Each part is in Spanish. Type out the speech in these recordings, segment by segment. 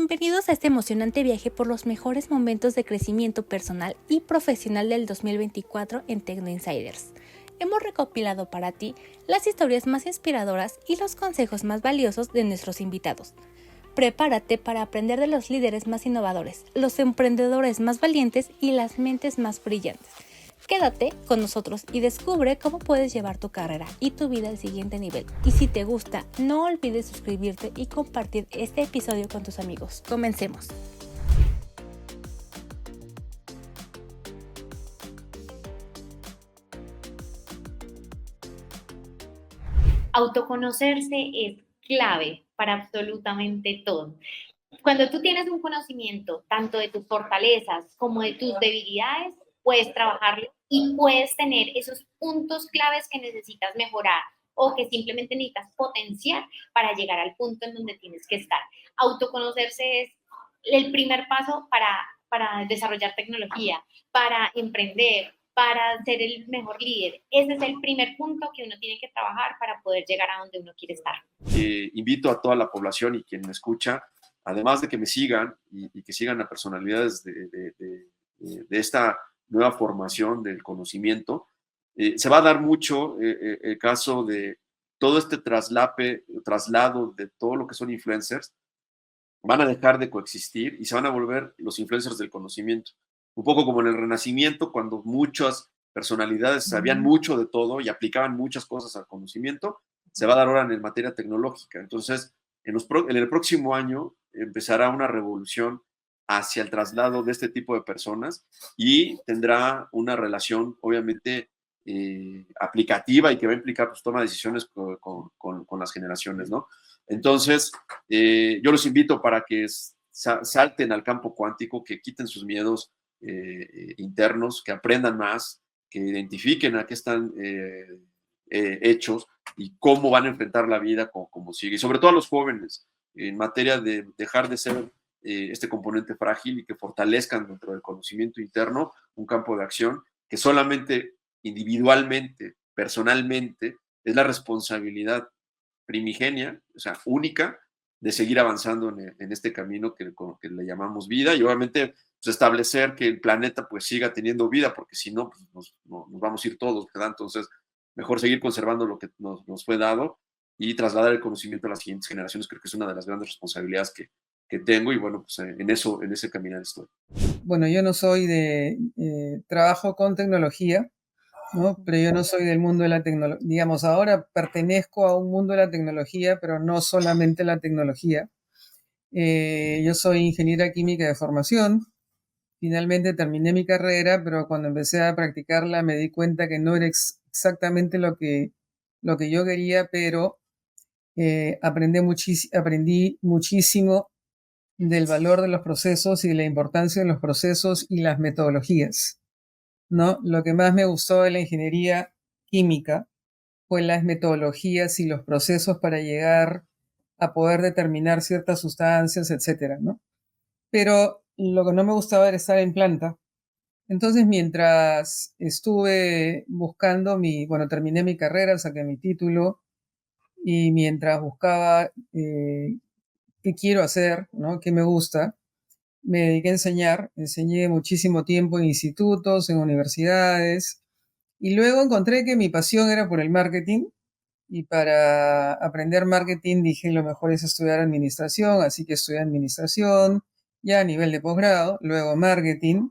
Bienvenidos a este emocionante viaje por los mejores momentos de crecimiento personal y profesional del 2024 en Tecno Insiders. Hemos recopilado para ti las historias más inspiradoras y los consejos más valiosos de nuestros invitados. Prepárate para aprender de los líderes más innovadores, los emprendedores más valientes y las mentes más brillantes. Quédate con nosotros y descubre cómo puedes llevar tu carrera y tu vida al siguiente nivel. Y si te gusta, no olvides suscribirte y compartir este episodio con tus amigos. Comencemos. Autoconocerse es clave para absolutamente todo. Cuando tú tienes un conocimiento tanto de tus fortalezas como de tus debilidades, puedes trabajarlo y puedes tener esos puntos claves que necesitas mejorar o que simplemente necesitas potenciar para llegar al punto en donde tienes que estar. Autoconocerse es el primer paso para desarrollar tecnología, para emprender, para ser el mejor líder. Ese es el primer punto que uno tiene que trabajar para poder llegar a donde uno quiere estar. Invito a toda la población y quien me escucha, además de que me sigan y que sigan a personalidades de esta nueva formación del conocimiento, se va a dar mucho el caso de todo este traslado de todo lo que son influencers. Van a dejar de coexistir y se van a volver los influencers del conocimiento. Un poco como en el Renacimiento, cuando muchas personalidades sabían mucho de todo y aplicaban muchas cosas al conocimiento, se va a dar ahora en materia tecnológica. Entonces, en el próximo año empezará una revolución hacia el traslado de este tipo de personas y tendrá una relación, obviamente, aplicativa y que va a implicar pues, toma de decisiones con las generaciones, ¿no? Entonces, yo los invito para que salten al campo cuántico, que quiten sus miedos internos, que aprendan más, que identifiquen a qué están hechos y cómo van a enfrentar la vida como sigue. Y sobre todo a los jóvenes, en materia de dejar de ser este componente frágil y que fortalezcan dentro del conocimiento interno un campo de acción que solamente individualmente, personalmente, es la responsabilidad primigenia, o sea, única, de seguir avanzando en este camino que le llamamos vida y obviamente pues, establecer que el planeta pues siga teniendo vida, porque si no, pues, nos vamos a ir todos, ¿verdad? Entonces, mejor seguir conservando lo que nos fue dado y trasladar el conocimiento a las siguientes generaciones. Creo que es una de las grandes responsabilidades que tengo y bueno, pues en ese caminar estoy. Bueno, yo no soy trabajo con tecnología, ¿no? Pero yo no soy del mundo de la tecnología. Digamos, ahora pertenezco a un mundo de la tecnología, pero no solamente la tecnología. Yo soy ingeniera química de formación. Finalmente terminé mi carrera, pero cuando empecé a practicarla me di cuenta que no era exactamente lo que yo quería, pero aprendí muchísimo del valor de los procesos y de la importancia de los procesos y las metodologías, ¿no? Lo que más me gustó de la ingeniería química fue las metodologías y los procesos para llegar a poder determinar ciertas sustancias, etcétera, ¿no? Pero lo que no me gustaba era estar en planta. Entonces, mientras estuve buscando terminé mi carrera, saqué mi título, y mientras buscaba qué quiero hacer, ¿no? ¿Qué me gusta? Me dediqué a enseñar. Enseñé muchísimo tiempo en institutos, en universidades, y luego encontré que mi pasión era por el marketing, y para aprender marketing dije lo mejor es estudiar administración, así que estudié administración, ya a nivel de posgrado, luego marketing,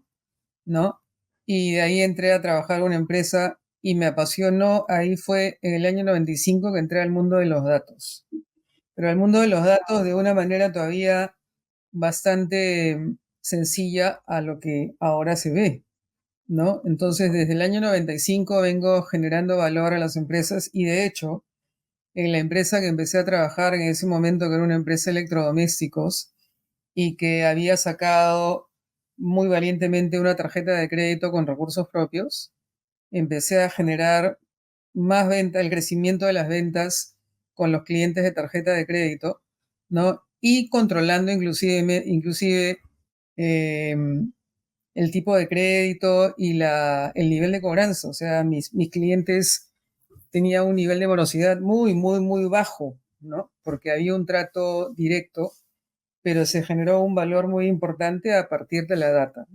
¿no? Y de ahí entré a trabajar en una empresa y me apasionó. Ahí fue en el año 95 que entré al mundo de los datos. Pero al mundo de los datos de una manera todavía bastante sencilla a lo que ahora se ve, ¿no? Entonces, desde el año 95 vengo generando valor a las empresas y de hecho, en la empresa que empecé a trabajar en ese momento, que era una empresa de electrodomésticos y que había sacado muy valientemente una tarjeta de crédito con recursos propios, empecé a generar más venta, el crecimiento de las ventas con los clientes de tarjeta de crédito, ¿no? Y controlando inclusive el tipo de crédito y el nivel de cobranza. O sea, mis clientes tenían un nivel de morosidad muy, muy, muy bajo, ¿no? Porque había un trato directo, pero se generó un valor muy importante a partir de la data.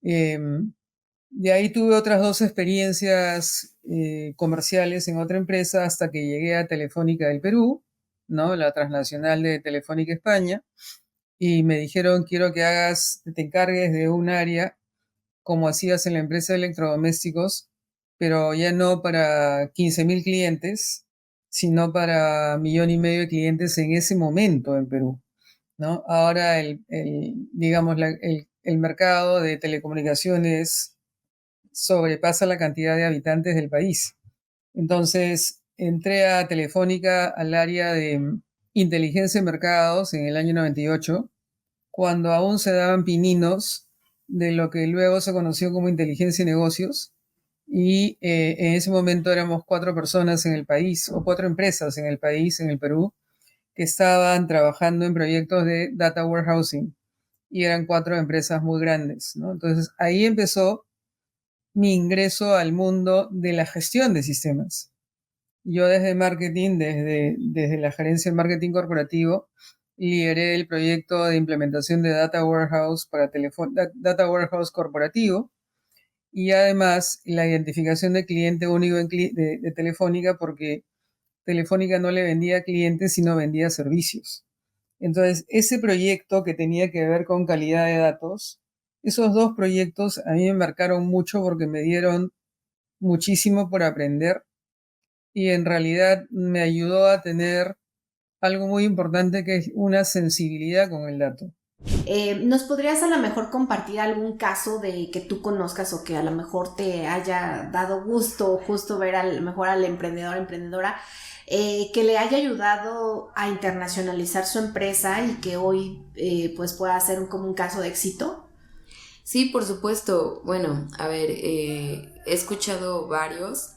De ahí tuve otras 2 experiencias comerciales en otra empresa hasta que llegué a Telefónica del Perú, ¿no? La transnacional de Telefónica España, y me dijeron, quiero que te encargues de un área como hacías en la empresa de electrodomésticos, pero ya no para 15.000 clientes, sino para 1,5 millones de clientes en ese momento en Perú, ¿no? Ahora digamos, el mercado de telecomunicaciones sobrepasa la cantidad de habitantes del país. Entonces, entré a Telefónica al área de inteligencia de mercados en el año 98, cuando aún se daban pininos de lo que luego se conoció como inteligencia de negocios. Y en ese momento éramos 4 personas en el país, o 4 empresas en el país, en el Perú, que estaban trabajando en proyectos de data warehousing. Y eran 4 empresas muy grandes, ¿no? Entonces ahí empezó mi ingreso al mundo de la gestión de sistemas. Yo desde marketing, desde la gerencia de marketing corporativo, lideré el proyecto de implementación de Data Warehouse para Data Warehouse corporativo, y además la identificación del cliente único de Telefónica, porque Telefónica no le vendía clientes, sino vendía servicios. Entonces, ese proyecto que tenía que ver con calidad de datos, esos 2 proyectos a mí me marcaron mucho porque me dieron muchísimo por aprender, y en realidad me ayudó a tener algo muy importante, que es una sensibilidad con el dato. ¿Nos podrías a lo mejor compartir algún caso de que tú conozcas o que a lo mejor te haya dado gusto justo ver a lo mejor al emprendedor, emprendedora, que le haya ayudado a internacionalizar su empresa y que hoy pues pueda ser como un caso de éxito? Sí, por supuesto. Bueno, a ver, he escuchado varios,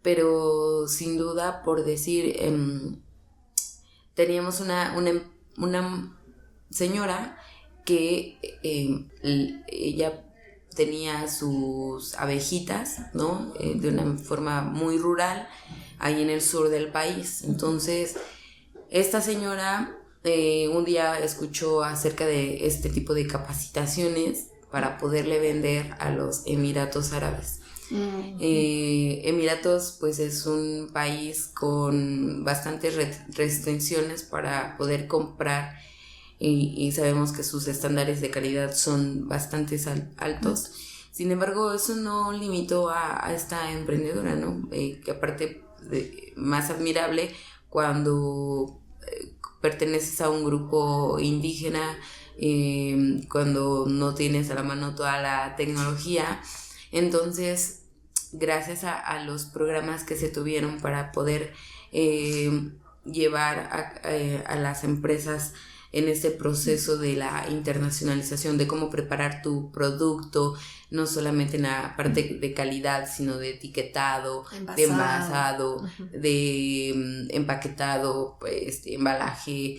pero sin duda, por decir, teníamos una señora que ella tenía sus abejitas, ¿no? De una forma muy rural, ahí en el sur del país. Entonces, esta señora un día escuchó acerca de este tipo de capacitaciones para poderle vender a los Emiratos Árabes. Emiratos pues es un país con bastantes restricciones para poder comprar, y sabemos que sus estándares de calidad son bastante altos. Sin embargo, eso no limitó a esta emprendedora, ¿no? Que aparte más admirable cuando perteneces a un grupo indígena, cuando no tienes a la mano toda la tecnología. Entonces, gracias a los programas que se tuvieron para poder llevar a las empresas en este proceso de la internacionalización, de cómo preparar tu producto, no solamente en la parte de calidad, sino de etiquetado, de envasado, de empaquetado, embalaje,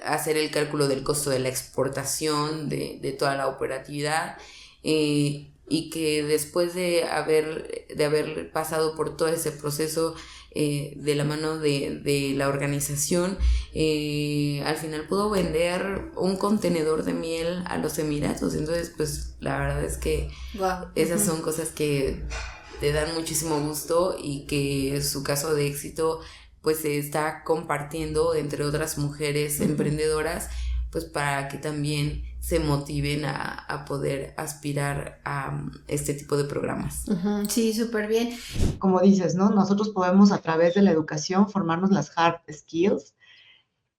hacer el cálculo del costo de la exportación, de toda la operatividad, y que después de haber pasado por todo ese proceso de la mano de la organización, al final pudo vender un contenedor de miel a los Emiratos. Entonces, pues la verdad es que esas son cosas que te dan muchísimo gusto, y que su caso de éxito pues se está compartiendo entre otras mujeres emprendedoras, pues para que también se motiven a poder aspirar a este tipo de programas. Sí, súper bien. Como dices, ¿no? Nosotros podemos, a través de la educación, formarnos las hard skills,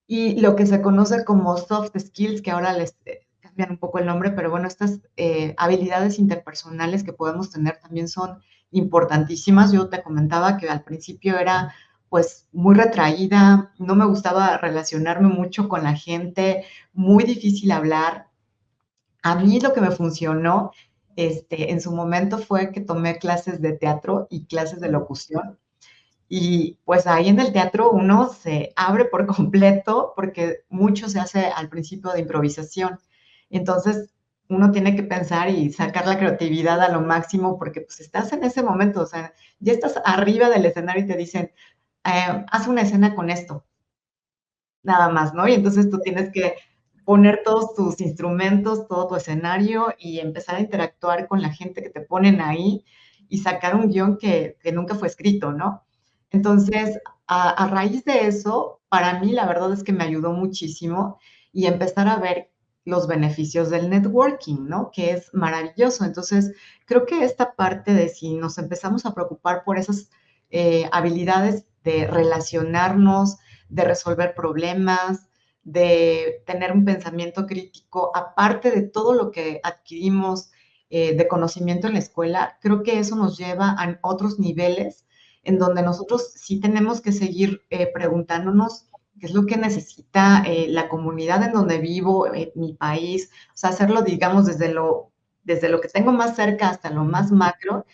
y lo que se conoce como soft skills, que ahora les cambian un poco el nombre, pero bueno, estas habilidades interpersonales que podemos tener también son importantísimas. Yo te comentaba que al principio era pues muy retraída, no me gustaba relacionarme mucho con la gente, muy difícil hablar. A mí lo que me funcionó en su momento fue que tomé clases de teatro y clases de locución. Y pues ahí en el teatro uno se abre por completo, porque mucho se hace al principio de improvisación. Entonces uno tiene que pensar y sacar la creatividad a lo máximo, porque pues estás en ese momento, o sea, ya estás arriba del escenario y te dicen, haz una escena con esto. nada más, ¿no? Y entonces tú tienes que poner todos tus instrumentos, todo tu escenario y empezar a interactuar con la gente que te ponen ahí y sacar un guión que nunca fue escrito, ¿no? Entonces, a raíz de eso, para mí la verdad es que me ayudó muchísimo y empezar a ver los beneficios del networking, ¿no? Que es maravilloso. Entonces, creo que esta parte de si nos empezamos a preocupar por esas habilidades de relacionarnos, de resolver problemas, de tener un pensamiento crítico, aparte de todo lo que adquirimos de conocimiento en la escuela, creo que eso nos lleva a otros niveles en donde nosotros sí tenemos que seguir preguntándonos qué es lo que necesita la comunidad en donde vivo, mi país, o sea, hacerlo, digamos, desde lo que tengo más cerca hasta lo más macro,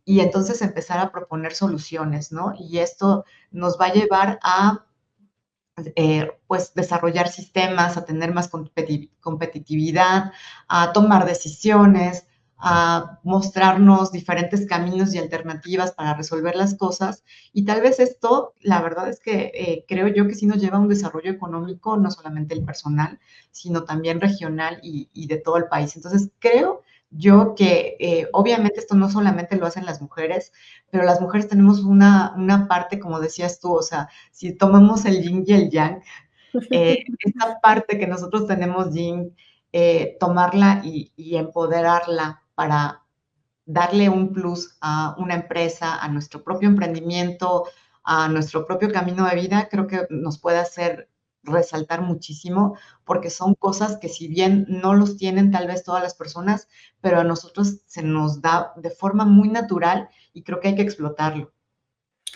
y entonces empezar a proponer soluciones, ¿no? Y esto nos va a llevar a pues desarrollar sistemas, a tener más competitividad, a tomar decisiones, a mostrarnos diferentes caminos y alternativas para resolver las cosas. Y tal vez esto, la verdad es que creo yo que sí nos lleva a un desarrollo económico, no solamente el personal, sino también regional y de todo el país. Entonces, creo yo que obviamente esto no solamente lo hacen las mujeres, pero las mujeres tenemos una parte, como decías tú, o sea, si tomamos el yin y el yang, esta parte que nosotros tenemos yin, tomarla y empoderarla para darle un plus a una empresa, a nuestro propio emprendimiento, a nuestro propio camino de vida, creo que nos puede hacer resaltar muchísimo, porque son cosas que si bien no los tienen tal vez todas las personas, pero a nosotros se nos da de forma muy natural y creo que hay que explotarlo.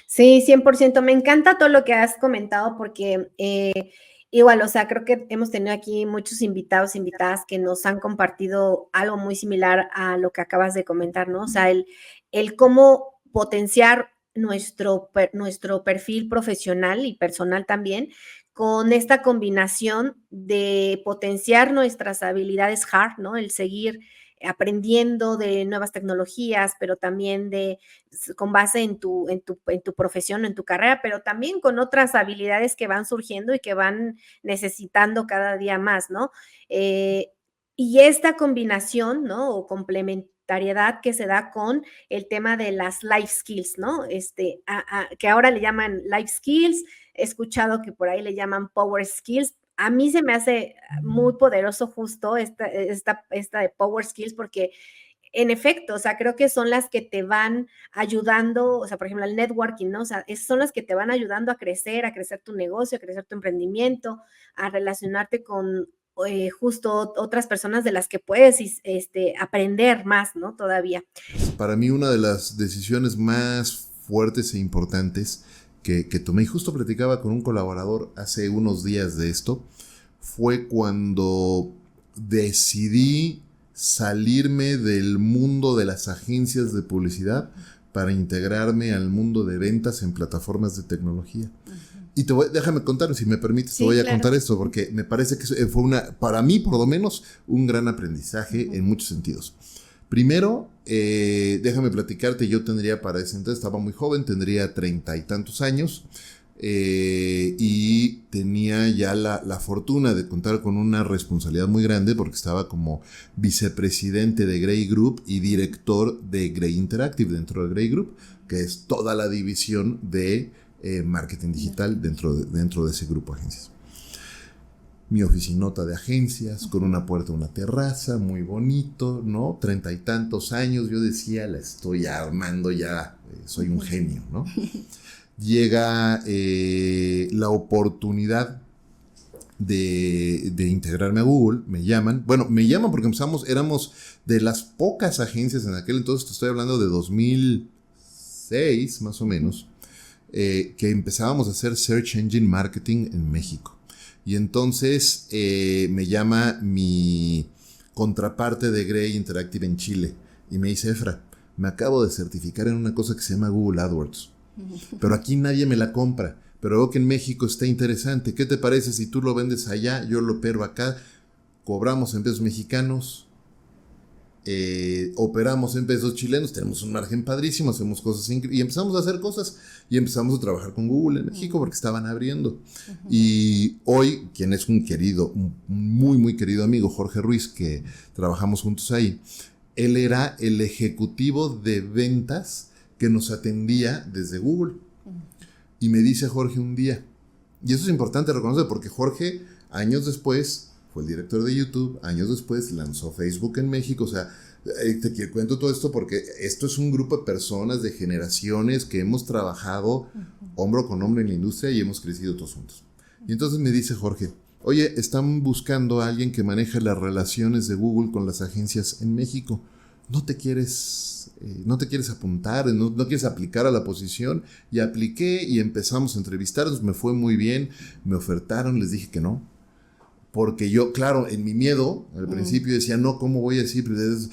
Sí, 100%. Me encanta todo lo que has comentado porque igual, o sea, creo que hemos tenido aquí muchos invitados, invitadas que nos han compartido algo muy similar a lo que acabas de comentar, ¿no? O sea, el cómo potenciar nuestro perfil profesional y personal también con esta combinación de potenciar nuestras habilidades hard, ¿no? El seguir aprendiendo de nuevas tecnologías, pero también con base en tu profesión, en tu carrera, pero también con otras habilidades que van surgiendo y que van necesitando cada día más, ¿no? Y esta combinación, ¿no? O complementariedad que se da con el tema de las life skills, ¿no? Que ahora le llaman life skills, he escuchado que por ahí le llaman power skills. A mí se me hace muy poderoso justo esta de power skills porque en efecto, o sea, creo que son las que te van ayudando, o sea, por ejemplo, el networking, ¿no? O sea, son las que te van ayudando a crecer tu negocio, a crecer tu emprendimiento, a relacionarte con justo otras personas de las que puedes aprender más, ¿no? Todavía. Para mí una de las decisiones más fuertes e importantes que tomé, y justo platicaba con un colaborador hace unos días de esto, fue cuando decidí salirme del mundo de las agencias de publicidad para integrarme al mundo de ventas en plataformas de tecnología. Y déjame contar, si me permites, te voy a contar esto, porque me parece que fue para mí por lo menos, un gran aprendizaje en muchos sentidos. Primero, déjame platicarte, yo tendría para ese entonces, estaba muy joven, tendría 30 y tantos años, y tenía ya la fortuna de contar con una responsabilidad muy grande porque estaba como vicepresidente de Grey Group y director de Grey Interactive dentro de Grey Group, que es toda la división de marketing digital dentro de ese grupo de agencias. Mi oficinota de agencias, con una puerta, una terraza, muy bonito, ¿no? 30 y tantos años, yo decía, la estoy armando ya, soy un genio, ¿no? Llega la oportunidad de integrarme a Google, me llaman porque éramos de las pocas agencias en aquel entonces, te estoy hablando de 2006 más o menos, que empezábamos a hacer Search Engine Marketing en México. Y entonces me llama mi contraparte de Grey Interactive en Chile y me dice, Efra, me acabo de certificar en una cosa que se llama Google AdWords, pero aquí nadie me la compra, pero veo que en México está interesante. ¿Qué te parece si tú lo vendes allá, yo lo opero acá, cobramos en pesos mexicanos operamos en pesos chilenos, tenemos un margen padrísimo, hacemos cosas increíbles y empezamos a hacer cosas y empezamos a trabajar con Google en México porque estaban abriendo. Y hoy, quien es un muy, muy querido amigo, Jorge Ruiz, que trabajamos juntos ahí, él era el ejecutivo de ventas que nos atendía desde Google. Y me dice Jorge un día, y eso es importante reconocer porque Jorge, años después, fue el director de YouTube, años después lanzó Facebook en México. O sea, te cuento todo esto porque esto es un grupo de personas, de generaciones que hemos trabajado hombro con hombro en la industria y hemos crecido todos juntos. Y entonces me dice Jorge, oye, están buscando a alguien que maneje las relaciones de Google con las agencias en México. ¿No te quieres apuntar? ¿No quieres aplicar a la posición? Y apliqué y empezamos a entrevistarnos. Me fue muy bien. Me ofertaron, les dije que no. Porque yo, claro, en mi miedo, al principio decía, no, ¿cómo voy a decir? Pues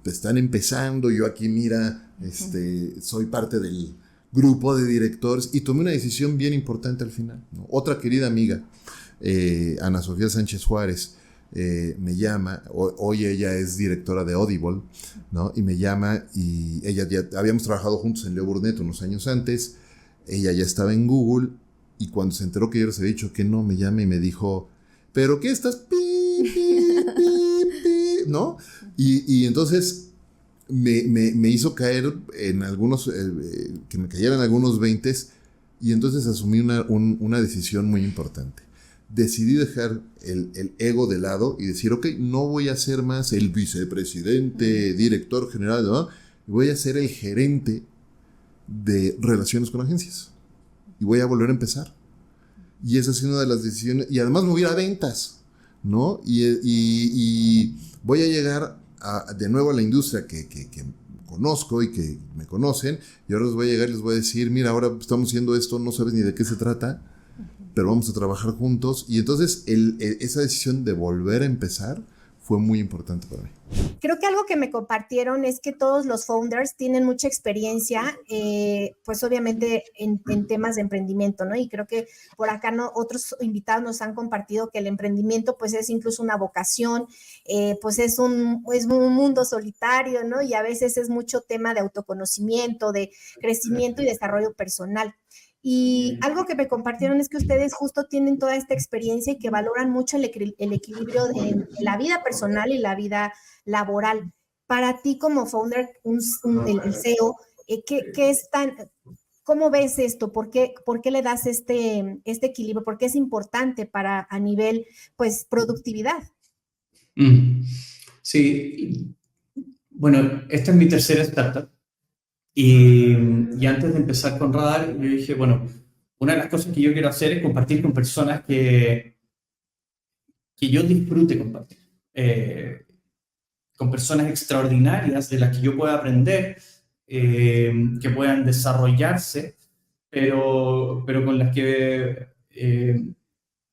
están empezando, yo aquí, mira, soy parte del grupo de directores. Y tomé una decisión bien importante al final, ¿no? Otra querida amiga, Ana Sofía Sánchez Juárez, me llama, hoy ella es directora de Audible, ¿no? Y me llama y ella ya habíamos trabajado juntos en Leo Burnett unos años antes, ella ya estaba en Google y cuando se enteró que yo les había dicho que no, me llama y me dijo, ¿pero qué estás? ¿No? Y entonces me hizo caer en algunos, que me cayeran algunos 20 y entonces asumí una decisión muy importante. Decidí dejar el ego de lado y decir, ok, no voy a ser más el vicepresidente, director general, ¿no? Voy a ser el gerente de relaciones con agencias. Y voy a volver a empezar. Y esa es una de las decisiones. Y además me voy a ir a ventas, ¿no? Y voy a llegar de nuevo a la industria que conozco y que me conocen. Y ahora les voy a llegar y les voy a decir, mira, ahora estamos haciendo esto, no sabes ni de qué se trata, pero vamos a trabajar juntos. Y entonces esa decisión de volver a empezar fue muy importante para mí. Creo que algo que me compartieron es que todos los founders tienen mucha experiencia, pues obviamente en temas de emprendimiento, ¿no? Y creo que por acá otros invitados nos han compartido que el emprendimiento pues es incluso una vocación, pues es un mundo solitario, ¿no? Y a veces es mucho tema de autoconocimiento, de crecimiento y desarrollo personal. Y algo que me compartieron es que ustedes justo tienen toda esta experiencia y que valoran mucho el equilibrio en la vida personal y la vida laboral. Para ti como founder, el CEO, ¿qué es ¿cómo ves esto? ¿Por qué le das este equilibrio? ¿Por qué es importante a nivel, pues, productividad? Sí, bueno, esta es mi tercera startup. Y antes de empezar con Radar, yo dije, bueno, una de las cosas que yo quiero hacer es compartir con personas que yo disfrute compartir. Con personas extraordinarias de las que yo pueda aprender, que puedan desarrollarse, pero con las que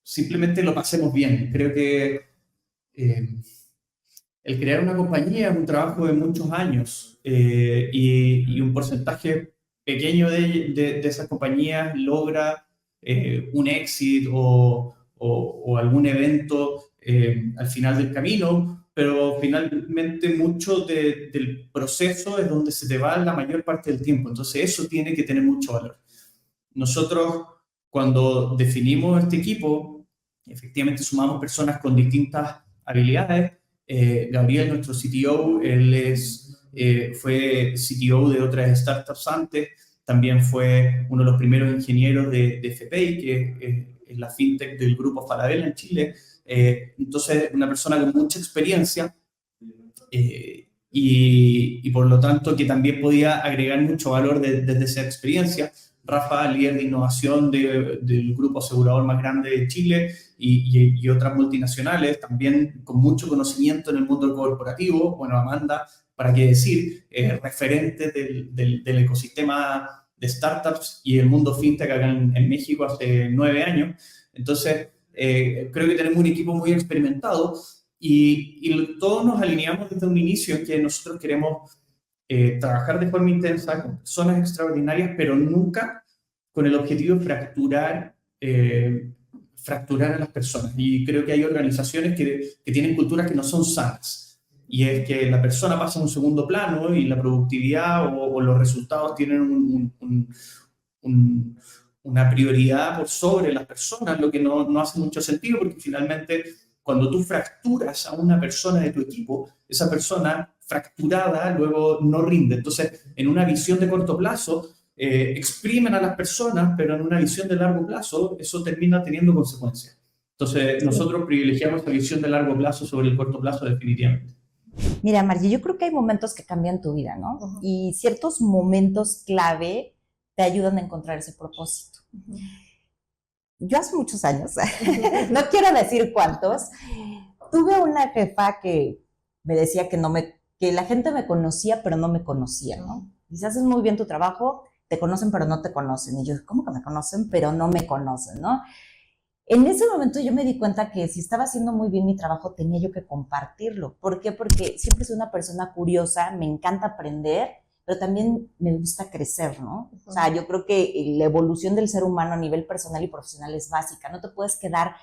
simplemente lo pasemos bien. Creo que el crear una compañía es un trabajo de muchos años y un porcentaje pequeño de esas compañías logra un éxito o algún evento al final del camino, pero finalmente mucho del proceso es donde se te va la mayor parte del tiempo. Entonces eso tiene que tener mucho valor. Nosotros, cuando definimos este equipo, efectivamente sumamos personas con distintas habilidades. Gabriel, nuestro CTO, él fue CTO de otras startups antes, también fue uno de los primeros ingenieros de FPI, que es la fintech del grupo Falabella en Chile. Entonces, una persona con mucha experiencia y por lo tanto que también podía agregar mucho valor desde esa experiencia. Rafa, líder de innovación del grupo asegurador más grande de Chile y otras multinacionales, también con mucho conocimiento en el mundo corporativo. Bueno, Amanda, para qué decir, referente del ecosistema de startups y el mundo fintech acá en México hace 9 años. Entonces, creo que tenemos un equipo muy experimentado y todos nos alineamos desde un inicio en que nosotros queremos trabajar de forma intensa con personas extraordinarias, pero nunca con el objetivo de fracturar a las personas. Y creo que hay organizaciones que tienen culturas que no son sanas. y es que la persona pasa a un segundo plano y la productividad o los resultados tienen un, una prioridad por sobre las personas, lo que no hace mucho sentido, porque finalmente cuando tú fracturas a una persona de tu equipo, esa persona fracturada luego no rinde. Entonces, en una visión de corto plazo, exprimen a las personas, pero en una visión de largo plazo, eso termina teniendo consecuencias. Entonces, nosotros privilegiamos la visión de largo plazo sobre el corto plazo definitivamente. Mira, Margie, yo creo que hay momentos que cambian tu vida, ¿no? Uh-huh. Y ciertos momentos clave te ayudan a encontrar ese propósito. Uh-huh. Yo hace muchos años, no quiero decir cuántos, tuve una jefa que me decía que la gente me conocía, pero no me conocía, ¿no? Dice, haces muy bien tu trabajo, te conocen, pero no te conocen. Y yo, ¿cómo que me conocen, pero no me conocen, no? En ese momento yo me di cuenta que si estaba haciendo muy bien mi trabajo, tenía yo que compartirlo. ¿Por qué? Porque siempre soy una persona curiosa, me encanta aprender, pero también me gusta crecer, ¿no? O sea, yo creo que la evolución del ser humano a nivel personal y profesional es básica. No te puedes quedar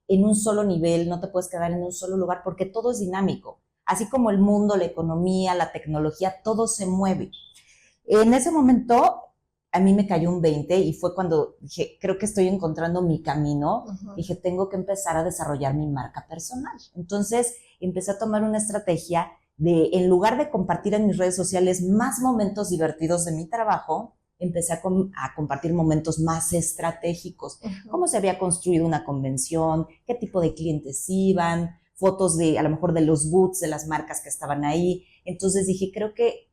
en un solo nivel, no te puedes quedar en un solo lugar, porque todo es dinámico. Así como el mundo, la economía, la tecnología, todo se mueve. En ese momento, a mí me cayó un 20 y fue cuando dije, creo que estoy encontrando mi camino. Uh-huh. Dije, tengo que empezar a desarrollar mi marca personal. Entonces, empecé a tomar una estrategia de, en lugar de compartir en mis redes sociales más momentos divertidos de mi trabajo, empecé a compartir momentos más estratégicos. Uh-huh. Cómo se había construido una convención, qué tipo de clientes iban, fotos de, a lo mejor, de los booths de las marcas que estaban ahí. Entonces dije, creo que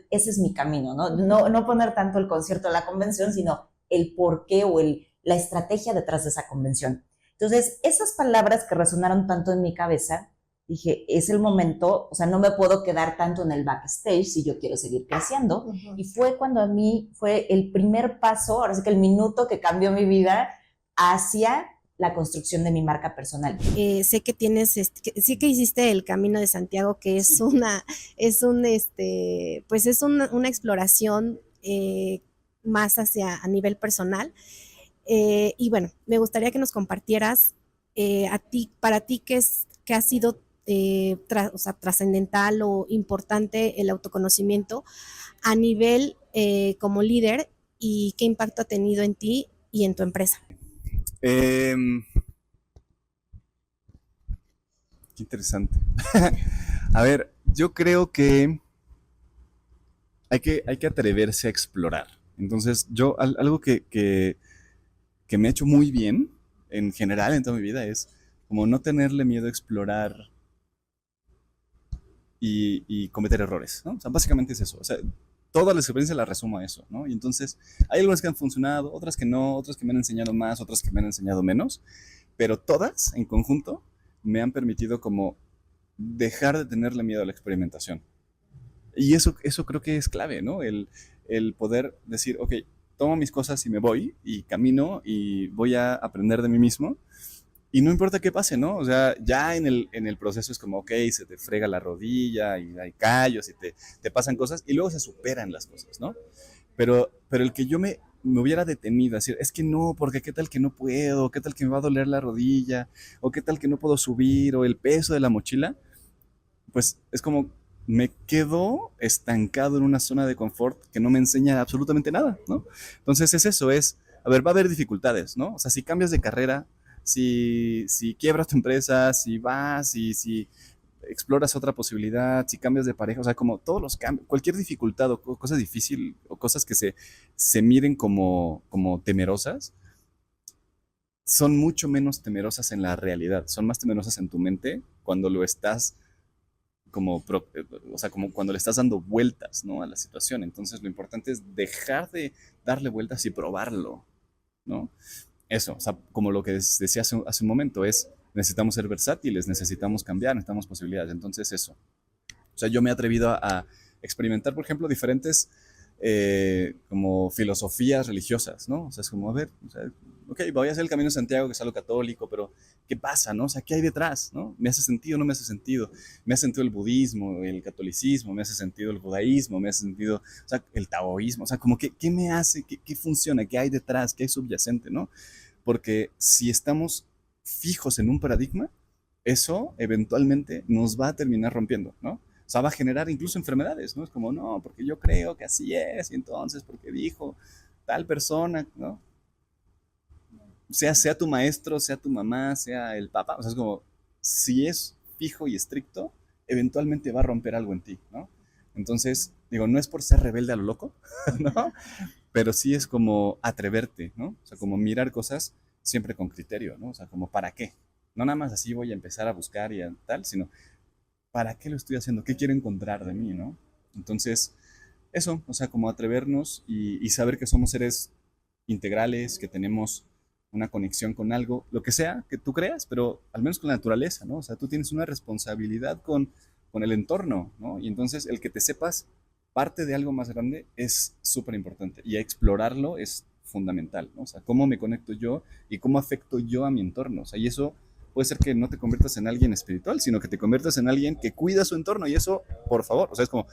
ese es mi camino, ¿no? No poner tanto el concierto de la convención, sino el porqué o la estrategia detrás de esa convención. Entonces, esas palabras que resonaron tanto en mi cabeza, dije, es el momento, o sea, no me puedo quedar tanto en el backstage si yo quiero seguir creciendo. Uh-huh. Y fue cuando a mí fue el primer paso, ahora sí que el minuto que cambió mi vida hacia la construcción de mi marca personal. Sé que sí que hiciste el Camino de Santiago, que es una exploración más a nivel personal. Y bueno, me gustaría que nos compartieras para ti qué ha sido trascendental o importante el autoconocimiento a nivel como líder y qué impacto ha tenido en ti y en tu empresa. Qué interesante. A ver, yo creo que hay que atreverse a explorar. Entonces, yo algo que me ha hecho muy bien en general en toda mi vida es como no tenerle miedo a explorar y cometer errores, ¿no? O sea, básicamente es eso. O sea, todas las experiencias las resumo a eso, ¿no? Y entonces, hay algunas que han funcionado, otras que no, otras que me han enseñado más, otras que me han enseñado menos, pero todas, en conjunto, me han permitido como dejar de tenerle miedo a la experimentación. Y eso creo que es clave, ¿no? El poder decir, ok, tomo mis cosas y me voy, y camino, y voy a aprender de mí mismo, y no importa qué pase, ¿no? O sea, ya en el proceso es como, ok, se te frega la rodilla, y hay callos, y te pasan cosas, y luego se superan las cosas, ¿no? Pero el que yo me hubiera detenido a decir, es que no, porque qué tal que no puedo, qué tal que me va a doler la rodilla, o qué tal que no puedo subir, o el peso de la mochila, pues es como, me quedo estancado en una zona de confort que no me enseña absolutamente nada, ¿no? Entonces es eso, a ver, va a haber dificultades, ¿no? O sea, si cambias de carrera, si quiebras tu empresa, si vas, si exploras otra posibilidad, si cambias de pareja, o sea, como todos los cambios, cualquier dificultad o cosa difícil o cosas que se miren como temerosas, son mucho menos temerosas en la realidad, son más temerosas en tu mente cuando lo estás como cuando le estás dando vueltas, ¿no?, a la situación. Entonces lo importante es dejar de darle vueltas y probarlo, ¿no? Eso, o sea, como lo que decía hace un momento, necesitamos ser versátiles, necesitamos cambiar, necesitamos posibilidades. Entonces eso. O sea, yo me he atrevido a experimentar, por ejemplo, diferentes como filosofías religiosas, ¿no? O sea, es como, a ver, o sea, ok, voy a hacer el Camino de Santiago, que es algo católico, pero ¿qué pasa, no? O sea, ¿qué hay detrás, no? ¿Me hace sentido o no me hace sentido? ¿Me hace sentido el budismo, el catolicismo? ¿Me hace sentido el judaísmo? ¿Me hace sentido, o sea, el taoísmo? O sea, como, ¿qué me hace? ¿Qué funciona? ¿Qué hay detrás? ¿Qué hay subyacente, no? Porque si estamos fijos en un paradigma, eso eventualmente nos va a terminar rompiendo, ¿no? O sea, va a generar incluso enfermedades, ¿no? Es como, no, porque yo creo que así es, y entonces, porque dijo tal persona, ¿no? Sea tu maestro, sea tu mamá, sea el papá, o sea, es como, si es fijo y estricto, eventualmente va a romper algo en ti, ¿no? Entonces, digo, no es por ser rebelde a lo loco, ¿no? Pero sí es como atreverte, ¿no? O sea, como mirar cosas siempre con criterio, ¿no? O sea, como, ¿para qué? No nada más así voy a empezar a buscar y a tal, sino, ¿para qué lo estoy haciendo? ¿Qué quiero encontrar de mí, no? Entonces, eso, o sea, como atrevernos y saber que somos seres integrales, que tenemos una conexión con algo, lo que sea que tú creas, pero al menos con la naturaleza, ¿no? O sea, tú tienes una responsabilidad con el entorno, ¿no? Y entonces el que te sepas parte de algo más grande es súper importante y explorarlo es fundamental, ¿no? O sea, cómo me conecto yo y cómo afecto yo a mi entorno, o sea, y eso puede ser que no te conviertas en alguien espiritual, sino que te conviertas en alguien que cuida su entorno y eso, por favor, o sea, es como,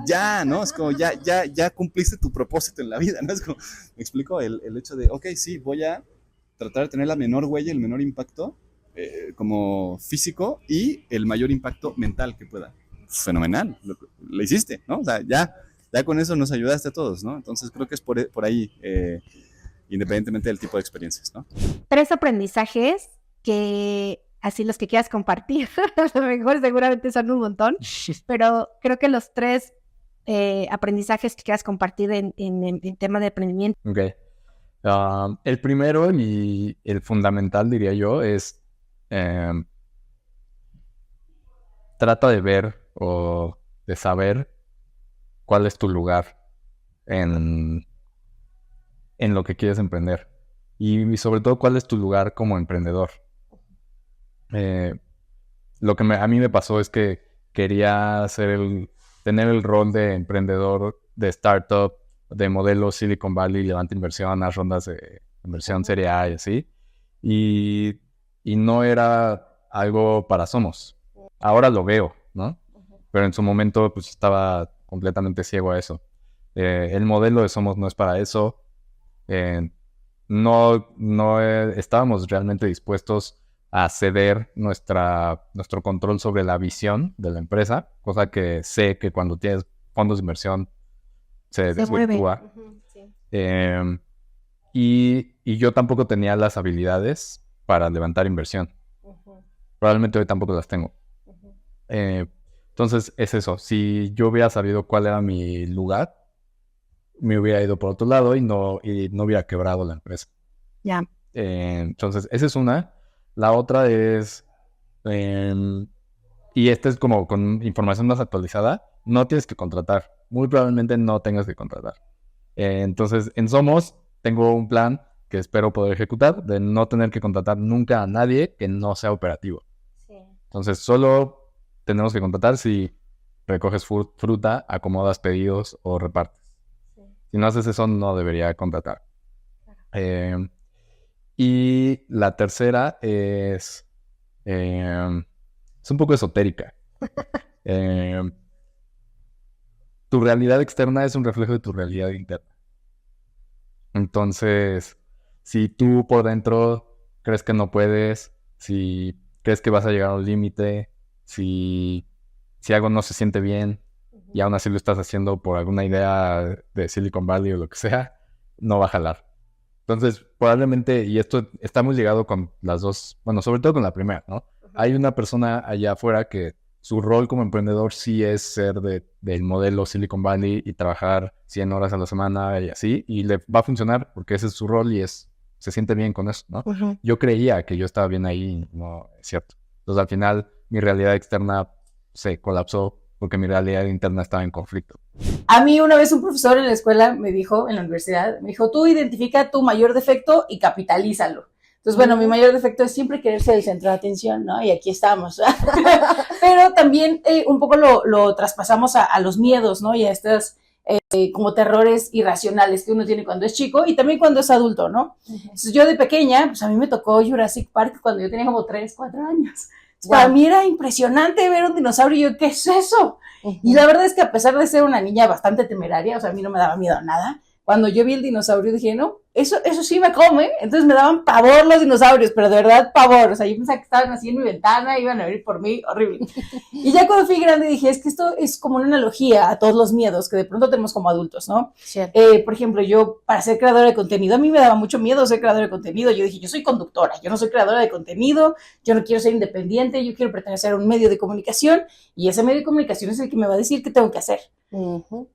ya, ¿no? Es como, ya cumpliste tu propósito en la vida, ¿no? Es como, me explico, el hecho de, ok, sí, voy a tratar de tener la menor huella, el menor impacto como físico y el mayor impacto mental que pueda. Fenomenal, lo hiciste, ¿no? O sea, ya con eso nos ayudaste a todos, ¿no? Entonces creo que es por ahí, independientemente del tipo de experiencias, ¿no? 3 aprendizajes que, así los que quieras compartir, a lo mejor seguramente son un montón, pero creo que los 3 aprendizajes que quieras compartir en tema de emprendimiento. Ok. El primero y el fundamental, diría yo, es trata de ver o de saber cuál es tu lugar en lo que quieres emprender y sobre todo cuál es tu lugar como emprendedor. Lo que a mí me pasó es que quería tener el rol de emprendedor, de startup, de modelo Silicon Valley, levanta inversión, a rondas de inversión serie A y así. Y no era algo para Somos. Ahora lo veo, ¿no? Pero en su momento pues estaba completamente ciego a eso. El modelo de Somos no es para eso. No estábamos realmente dispuestos a ceder nuestro control sobre la visión de la empresa, cosa que sé que cuando tienes fondos de inversión se desvirtúa. Sí. Y yo tampoco tenía las habilidades para levantar inversión. Probablemente hoy tampoco las tengo. Entonces es eso. Si yo hubiera sabido cuál era mi lugar, me hubiera ido por otro lado y no hubiera quebrado la empresa. Ya. Entonces esa es una. La otra es, y esta es como con información más actualizada, no tienes que contratar. Muy probablemente no tengas que contratar. Entonces, en Somos tengo un plan que espero poder ejecutar de no tener que contratar nunca a nadie que no sea operativo. Sí. Entonces, solo tenemos que contratar si recoges fruta, acomodas pedidos o repartes. Sí. Si no haces eso, no debería contratar. Claro. Y la tercera es un poco esotérica. Tu realidad externa es un reflejo de tu realidad interna. Entonces, si tú por dentro crees que no puedes, si crees que vas a llegar a un límite, si algo no se siente bien y aún así lo estás haciendo por alguna idea de Silicon Valley o lo que sea, no va a jalar. Entonces, probablemente, y esto está muy ligado con las dos, bueno, sobre todo con la primera, ¿no? Hay una persona allá afuera que su rol como emprendedor sí es ser del modelo Silicon Valley y trabajar 100 horas a la semana y así, y le va a funcionar porque ese es su rol y se siente bien con eso, ¿no? Yo creía que yo estaba bien ahí, no es cierto. Entonces, al final, mi realidad externa se colapsó porque mi realidad interna estaba en conflicto. A mí una vez un profesor en la escuela me dijo, en la universidad, me dijo, tú identifica tu mayor defecto y capitalízalo. Entonces, bueno, mi mayor defecto es siempre querer ser el centro de atención, ¿no? Y aquí estamos. Pero también un poco lo traspasamos a los miedos, ¿no? Y a estos como terrores irracionales que uno tiene cuando es chico y también cuando es adulto, ¿no? Entonces, yo de pequeña, pues a mí me tocó Jurassic Park cuando yo tenía como 3, 4 años. Wow. Para mí era impresionante ver un dinosaurio y yo, ¿qué es eso? Y la verdad es que a pesar de ser una niña bastante temeraria, o sea, a mí no me daba miedo a nada, cuando yo vi el dinosaurio dije, no, eso sí me come. Entonces me daban pavor los dinosaurios, pero de verdad pavor. O sea, yo pensaba que estaban así en mi ventana, iban a venir por mí, horrible. Y ya cuando fui grande dije, es que esto es como una analogía a todos los miedos que de pronto tenemos como adultos, ¿no? Por ejemplo, yo para ser creadora de contenido, a mí me daba mucho miedo ser creadora de contenido. Yo dije, yo soy conductora, yo no soy creadora de contenido, yo no quiero ser independiente, yo quiero pertenecer a un medio de comunicación y ese medio de comunicación es el que me va a decir qué tengo que hacer.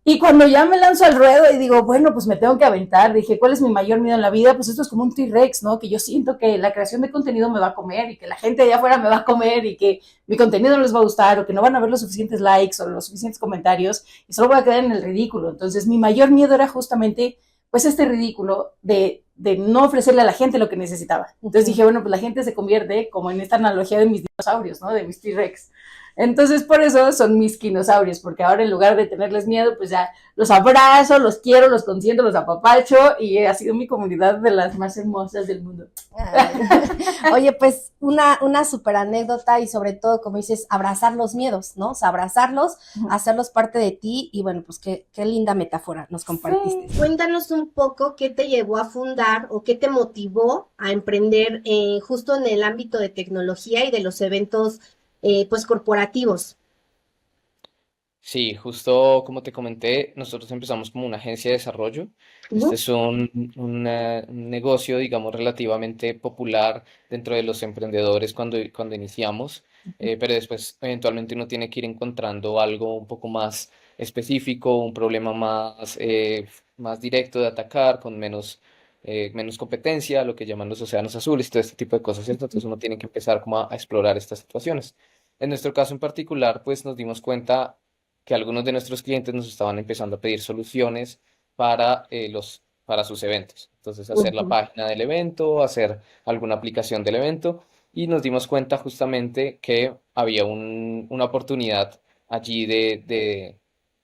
Y cuando ya me lanzo al ruedo y digo, bueno, pues me tengo que aventar, dije, ¿cuál es mi mayor miedo en la vida? Pues esto es como un T-Rex, ¿no? Que yo siento que la creación de contenido me va a comer y que la gente allá afuera me va a comer y que mi contenido no les va a gustar o que no van a ver los suficientes likes o los suficientes comentarios y solo voy a quedar en el ridículo. Entonces mi mayor miedo era justamente pues este ridículo de no ofrecerle a la gente lo que necesitaba. Entonces dije, bueno, pues la gente se convierte como en esta analogía de mis dinosaurios, ¿no? De mis T-Rex. Entonces, por eso son mis quinosaurios, porque ahora en lugar de tenerles miedo, pues ya los abrazo, los quiero, los consiento, los apapacho, y ha sido mi comunidad de las más hermosas del mundo. Oye, pues una súper anécdota y sobre todo, como dices, abrazar los miedos, ¿no? O sea, abrazarlos, hacerlos parte de ti y bueno, pues qué linda metáfora nos compartiste. Sí. Cuéntanos un poco qué te llevó a fundar o qué te motivó a emprender justo en el ámbito de tecnología y de los eventos pues corporativos. Sí, justo como te comenté, nosotros empezamos como una agencia de desarrollo. Este es un negocio, digamos, relativamente popular dentro de los emprendedores cuando iniciamos, pero después eventualmente uno tiene que ir encontrando algo un poco más específico, un problema más directo de atacar, con menos competencia, lo que llaman los océanos azules, todo este tipo de cosas, ¿cierto? Entonces uno tiene que empezar como a explorar estas situaciones. En nuestro caso en particular, pues nos dimos cuenta que algunos de nuestros clientes nos estaban empezando a pedir soluciones para sus eventos. Entonces, hacer la página del evento, hacer alguna aplicación del evento, y nos dimos cuenta justamente que había una oportunidad allí de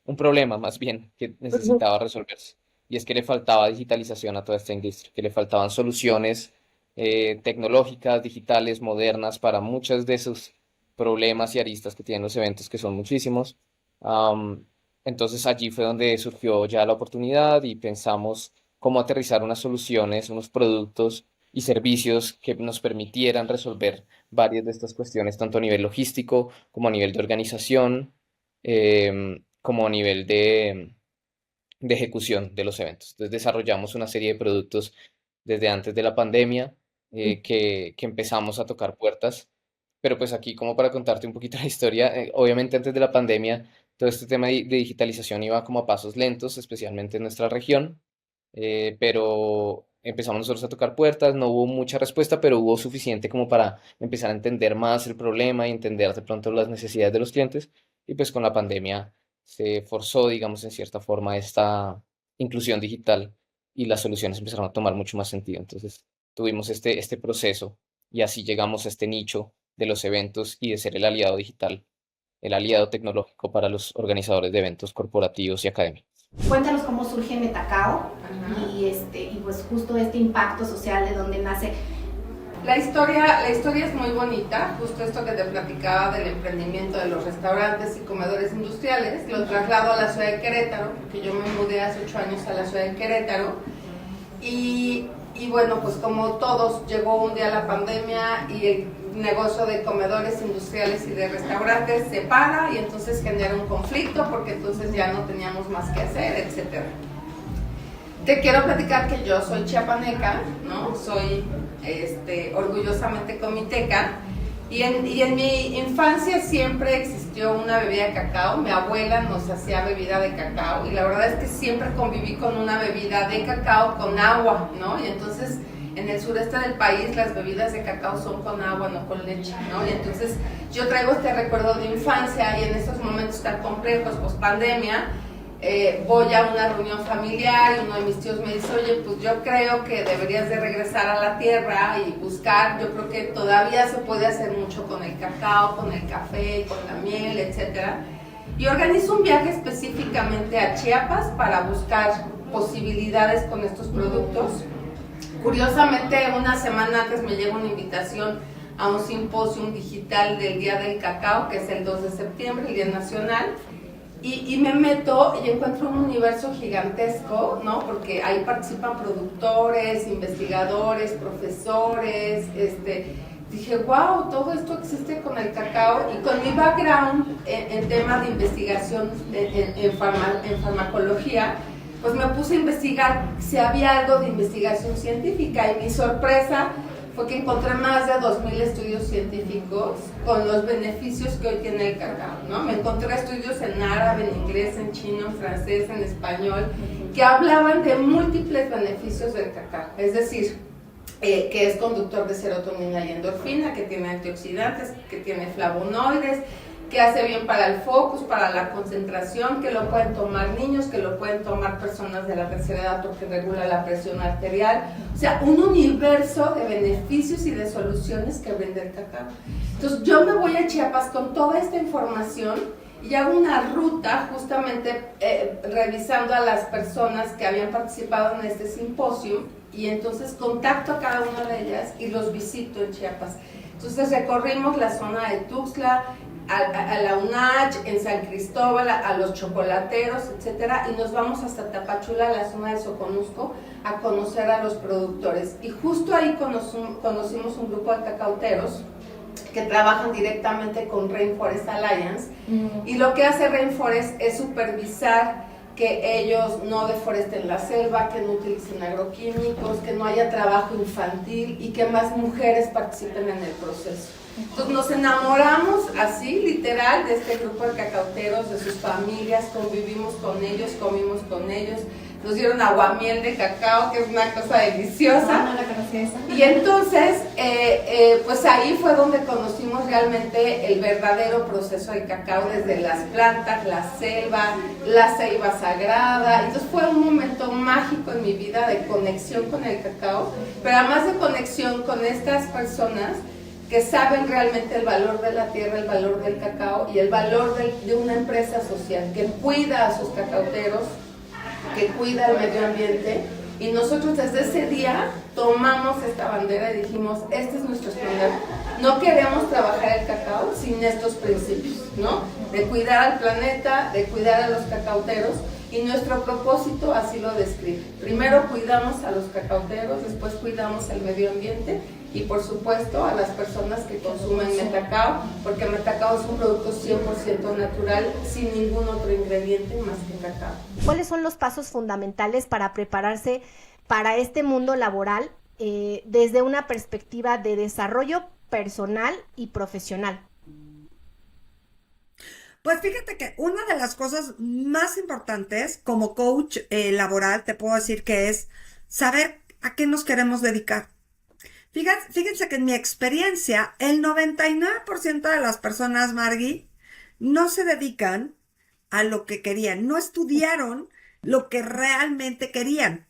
un problema más bien que necesitaba resolverse. Y es que le faltaba digitalización a toda esta industria, que le faltaban soluciones tecnológicas, digitales, modernas para muchos de esos problemas y aristas que tienen los eventos, que son muchísimos. Entonces allí fue donde surgió ya la oportunidad y pensamos cómo aterrizar unas soluciones, unos productos y servicios que nos permitieran resolver varias de estas cuestiones, tanto a nivel logístico como a nivel de organización, como a nivel de ejecución de los eventos. Entonces desarrollamos una serie de productos desde antes de la pandemia que empezamos a tocar puertas. Pero pues aquí, como para contarte un poquito la historia, obviamente antes de la pandemia todo este tema de digitalización iba como a pasos lentos, especialmente en nuestra región, pero empezamos nosotros a tocar puertas, no hubo mucha respuesta, pero hubo suficiente como para empezar a entender más el problema y entender de pronto las necesidades de los clientes, y pues con la pandemia se forzó, digamos, en cierta forma esta inclusión digital y las soluciones empezaron a tomar mucho más sentido. Entonces tuvimos este proceso y así llegamos a este nicho de los eventos y de ser el aliado digital, el aliado tecnológico para los organizadores de eventos corporativos y académicos. Cuéntanos cómo surge Metacao y pues justo este impacto social de donde nace. La historia es muy bonita, justo esto que te platicaba del emprendimiento de los restaurantes y comedores industriales, lo traslado a la ciudad de Querétaro, porque yo me mudé hace 8 años a la ciudad de Querétaro, y bueno, pues como todos, llegó un día la pandemia y el negocio de comedores industriales y de restaurantes se para y entonces genera un conflicto porque entonces ya no teníamos más que hacer, etc. Te quiero platicar que yo soy chiapaneca, ¿no? Soy orgullosamente comiteca y en mi infancia siempre existió una bebida de cacao. Mi abuela nos hacía bebida de cacao y la verdad es que siempre conviví con una bebida de cacao con agua, ¿no? Y entonces en el sureste del país las bebidas de cacao son con agua, no con leche, ¿no? Y entonces yo traigo este recuerdo de infancia y en estos momentos tan complejos, post pandemia, voy a una reunión familiar y uno de mis tíos me dice, oye, pues yo creo que deberías de regresar a la tierra y buscar, yo creo que todavía se puede hacer mucho con el cacao, con el café, con la miel, etcétera. Y organizo un viaje específicamente a Chiapas para buscar posibilidades con estos productos. Curiosamente, una semana antes me llega una invitación a un simposio digital del Día del Cacao, que es el 2 de septiembre, el Día Nacional. Y me meto y encuentro un universo gigantesco, ¿no? Porque ahí participan productores, investigadores, profesores, dije, wow, todo esto existe con el cacao, y con mi background en tema de investigación en farmacología, pues me puse a investigar si había algo de investigación científica, y mi sorpresa fue que encontré más de 2,000 estudios científicos con los beneficios que hoy tiene el cacao, ¿no? Me encontré estudios en árabe, en inglés, en chino, en francés, en español, que hablaban de múltiples beneficios del cacao, es decir, que es conductor de serotonina y endorfina, que tiene antioxidantes, que tiene flavonoides, que hace bien para el focus, para la concentración, que lo pueden tomar niños, que lo pueden tomar personas de la tercera edad porque regula la presión arterial. O sea, un universo de beneficios y de soluciones que brinda el cacao. Entonces yo me voy a Chiapas con toda esta información y hago una ruta justamente revisando a las personas que habían participado en este simposio, y entonces contacto a cada una de ellas y los visito en Chiapas. Entonces recorrimos la zona de Tuxtla, a la UNACH, en San Cristóbal, a los chocolateros, etcétera, y nos vamos hasta Tapachula, la zona de Soconusco, a conocer a los productores. Y justo ahí conocimos un grupo de cacauteros que trabajan directamente con Rainforest Alliance, y lo que hace Rainforest es supervisar que ellos no deforesten la selva, que no utilicen agroquímicos, que no haya trabajo infantil y que más mujeres participen en el proceso. Entonces nos enamoramos así, literal, de este grupo de cacauteros, de sus familias, convivimos con ellos, comimos con ellos, nos dieron aguamiel de cacao, que es una cosa deliciosa. No la conocía esa. Y entonces, pues ahí fue donde conocimos realmente el verdadero proceso del cacao, desde las plantas, la selva, la ceiba sagrada. Entonces fue un momento mágico en mi vida de conexión con el cacao, pero además de conexión con estas personas que saben realmente el valor de la tierra, el valor del cacao y el valor de una empresa social que cuida a sus cacauteros, que cuida el medio ambiente. Y nosotros desde ese día tomamos esta bandera y dijimos, este es nuestro estándar. No queremos trabajar el cacao sin estos principios, ¿no? De cuidar al planeta, de cuidar a los cacauteros, y nuestro propósito así lo describe. Primero cuidamos a los cacauteros, después cuidamos el medio ambiente y por supuesto a las personas que consumen Metacao, porque Metacao es un producto 100% natural, sin ningún otro ingrediente más que cacao. ¿Cuáles son los pasos fundamentales para prepararse para este mundo laboral desde una perspectiva de desarrollo personal y profesional? Pues fíjate que una de las cosas más importantes como coach laboral, te puedo decir que es saber a qué nos queremos dedicar. Fíjense que en mi experiencia, el 99% de las personas, Margui, no se dedican a lo que querían, no estudiaron lo que realmente querían.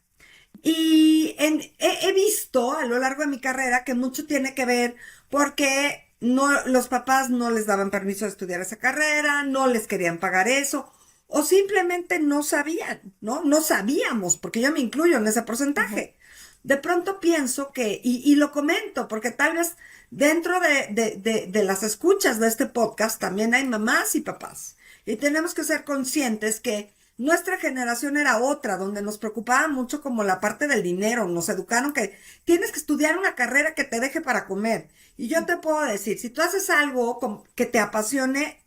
Y he visto a lo largo de mi carrera que mucho tiene que ver porque los papás no les daban permiso de estudiar esa carrera, no les querían pagar eso, o simplemente no sabían, ¿no? No sabíamos, porque yo me incluyo en ese porcentaje. De pronto pienso que, y lo comento, porque tal vez dentro de las escuchas de este podcast también hay mamás y papás. Y tenemos que ser conscientes que nuestra generación era otra, donde nos preocupaba mucho como la parte del dinero. Nos educaron que tienes que estudiar una carrera que te deje para comer. Y yo te puedo decir, si tú haces algo que te apasione,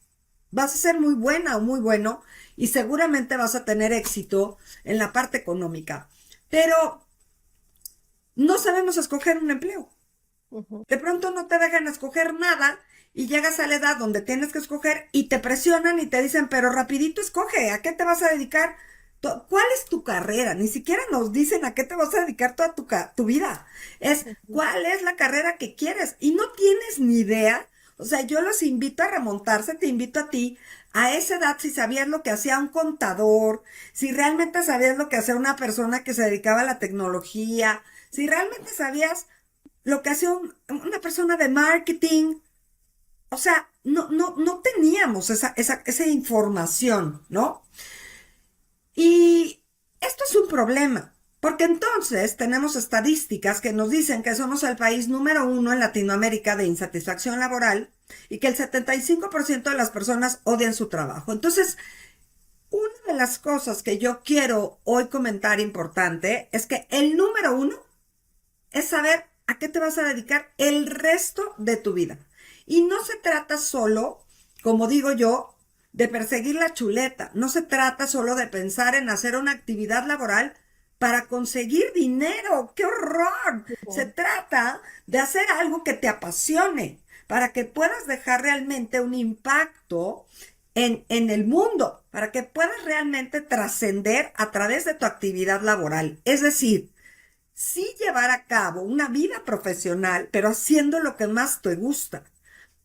vas a ser muy buena o muy bueno y seguramente vas a tener éxito en la parte económica. Pero no sabemos escoger un empleo. De pronto no te dejan escoger nada y llegas a la edad donde tienes que escoger y te presionan y te dicen, pero rapidito escoge, ¿a qué te vas a dedicar? ¿Cuál es tu carrera? Ni siquiera nos dicen a qué te vas a dedicar toda tu vida. Es cuál es la carrera que quieres y no tienes ni idea. O sea, yo los invito a remontarse, te invito a ti, a esa edad, si sabías lo que hacía un contador, si realmente sabías lo que hacía una persona que se dedicaba a la tecnología, si realmente sabías lo que hacía una persona de marketing. O sea, no teníamos esa información, ¿no? Y esto es un problema, porque entonces tenemos estadísticas que nos dicen que somos el país número 1 en Latinoamérica de insatisfacción laboral y que el 75% de las personas odian su trabajo. Entonces, una de las cosas que yo quiero hoy comentar importante es que el número 1 es saber a qué te vas a dedicar el resto de tu vida. Y no se trata solo, como digo yo, de perseguir la chuleta. No se trata solo de pensar en hacer una actividad laboral para conseguir dinero. ¡Qué horror! Se trata de hacer algo que te apasione, para que puedas dejar realmente un impacto en el mundo, para que puedas realmente trascender a través de tu actividad laboral. Es decir, sí llevar a cabo una vida profesional, pero haciendo lo que más te gusta.